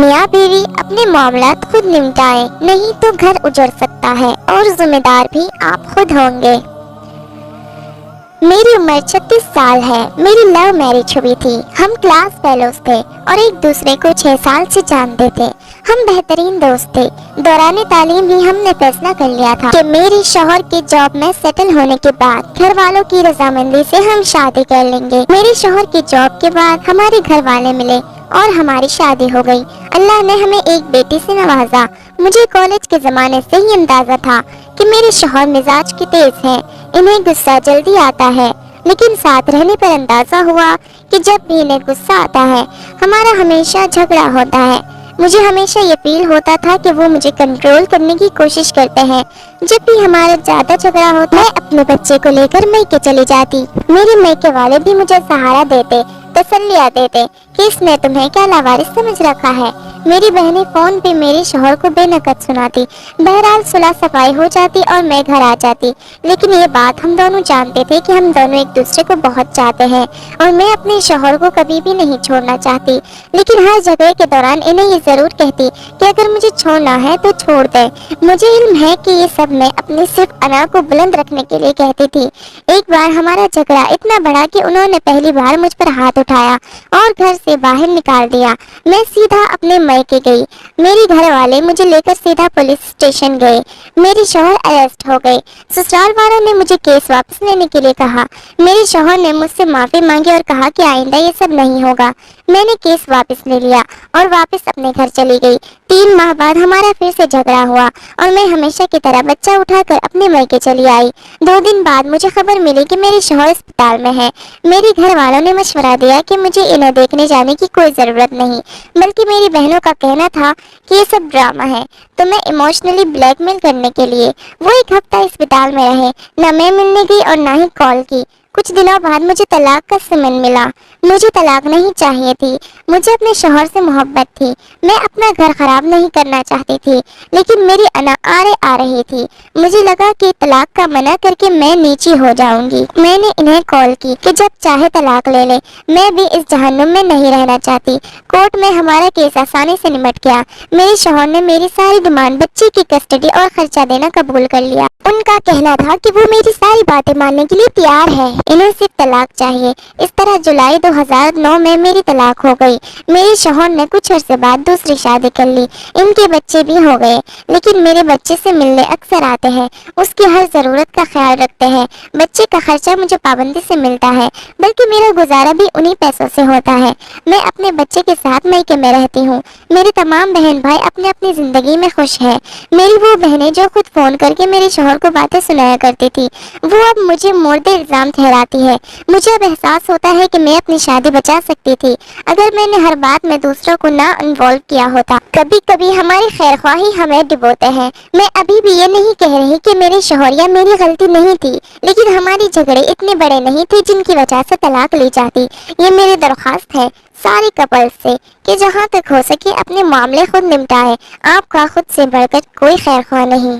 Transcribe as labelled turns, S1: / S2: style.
S1: मियाँ बीवी अपने मामलात खुद निपटाएं, नहीं तो घर उजड़ सकता है और जिम्मेदार भी आप खुद होंगे। मेरी उम्र 36 साल है। मेरी लव मैरिज हुई थी। हम क्लास फेलोज थे और एक दूसरे को 6 साल से जानते थे। हम बेहतरीन दोस्त थे। दौरान तालीम ही हमने फैसला कर लिया था कि मेरे शौहर के जॉब में सेटल होने के बाद घर वालों की रजामंदी से हम शादी कर लेंगे। मेरे शौहर की जॉब के बाद हमारे घर वाले मिले और हमारी शादी हो गई। अल्लाह ने हमें एक बेटी से नवाजा। मुझे कॉलेज के जमाने से ही अंदाजा था कि मेरे शौहर मिजाज के तेज हैं, इन्हें गुस्सा जल्दी आता है, लेकिन साथ रहने पर अंदाजा हुआ कि जब भी इन्हें गुस्सा आता है हमारा हमेशा झगड़ा होता है। मुझे हमेशा ये फील होता था कि वो मुझे कंट्रोल करने की कोशिश करते हैं। जब भी हमारा ज्यादा झगड़ा होता मैं अपने बच्चे को लेकर मैके चली जाती। मेरे मैके वाले भी मुझे सहारा देते, तसल्लियाँ देते कि इसने तुम्हें क्या लावारिस समझ रखा है। मेरी बहनें फोन पे मेरे शौहर को बेनकत सुनाती। बहरहाल सुलह सफाई हो जाती और मैं घर आ जाती। लेकिन ये बात हम दोनों जानते थे कि हम दोनों एक दूसरे को बहुत चाहते हैं और मैं अपने शौहर को कभी भी नहीं छोड़ना चाहती। लेकिन हर जगह के दौरान इन्हें ये जरूर कहती कि अगर मुझे छोड़ना है तो छोड़ दे। मुझे इल्म है कि ये सब मैं अपनी सिर्फ अना को बुलंद रखने के लिए कहती थी। एक बार हमारा झगड़ा इतना बड़ा कि उन्होंने पहली बार मुझ पर हाथ उठाया और घर से बाहर निकाल दिया। मैं सीधा अपने मैके गई। मेरे घर वाले मुझे लेकर सीधा पुलिस स्टेशन गए। मेरे शौहर अरेस्ट हो गए। ससुराल वालों ने मुझे केस वापस लेने के लिए कहा। मेरे शौहर ने मुझसे माफी मांगी और कहा कि आइंदा ये सब नहीं होगा। मैंने केस वापस ले लिया और वापस अपने घर चली गई। 3 माह बाद हमारा फिर से झगड़ा हुआ और मैं हमेशा की तरह बच्चा उठाकर अपने मैके चली आई। 2 दिन बाद मुझे खबर मिली कि मेरे शौहर अस्पताल में है। मेरे घर वालों ने मशवरा दिया कि मुझे इन्हें देखने जाने की कोई जरूरत नहीं, बल्कि मेरी बहनों का कहना था कि ये सब ड्रामा है, तो मैं इमोशनली ब्लैकमेल करने के लिए वो 1 हफ्ता अस्पताल में रहे। न मैं मिलने गई और न ही कॉल की। कुछ दिनों बाद मुझे तलाक का समन मिला। मुझे तलाक नहीं चाहिए थी। मुझे अपने शौहर से मोहब्बत थी। मैं अपना घर खराब नहीं करना चाहती थी, लेकिन मेरी अना आरे आ रही थी। मुझे लगा कि तलाक का मना करके मैं नीची हो जाऊंगी। मैंने इन्हें कॉल की कि जब चाहे तलाक ले ले, मैं भी इस जहन्नुम में नहीं रहना चाहती। कोर्ट में हमारा केस आसानी से निमट गया। मेरे शौहर ने मेरी सारी डिमांड, बच्चे की कस्टडी और खर्चा देना कबूल कर लिया। उनका कहना था कि वो मेरी सारी बातें मानने के लिए तैयार है, इन्हें सिर्फ तलाक चाहिए। इस तरह जुलाई 2009 में मेरी तलाक हो गई। मेरे शौहर ने कुछ अरसे बाद दूसरी शादी कर ली। इनके बच्चे भी हो गए, लेकिन मेरे बच्चे से मिलने अक्सर आते हैं, उसकी हर जरूरत का ख्याल रखते हैं। बच्चे का खर्चा मुझे पाबंदी से मिलता है, बल्कि मेरा गुजारा भी उन्हीं पैसों से होता है। मैं अपने बच्चे के साथ मैके में रहती हूँ। मेरे तमाम बहन भाई अपनी अपनी जिंदगी में खुश है। मेरी वो बहनें जो खुद फोन करके मेरे शौहर को बातें सुनाया करती थी, वो अब मुझे मुर्दे इल्जाम ठहराती है। मुझे अब एहसास होता है कि मैं अपनी शादी बचा सकती थी अगर मैंने हर बात में दूसरों को ना इन्वॉल्व किया होता। कभी कभी हमारी खैरख्वाही हमें डुबोते हैं। मैं अभी भी ये नहीं कह रही कि मेरे शौहर या मेरी गलती नहीं थी, लेकिन हमारी झगड़े इतने बड़े नहीं थे जिनकी वजह से तलाक ली जाती। ये मेरी दरख्वास्त है सारे कपल्स से कि जहाँ तक हो सके अपने मामले खुद निपटाएं। आपका खुद से बढ़कर कोई खैरख्वाह नहीं।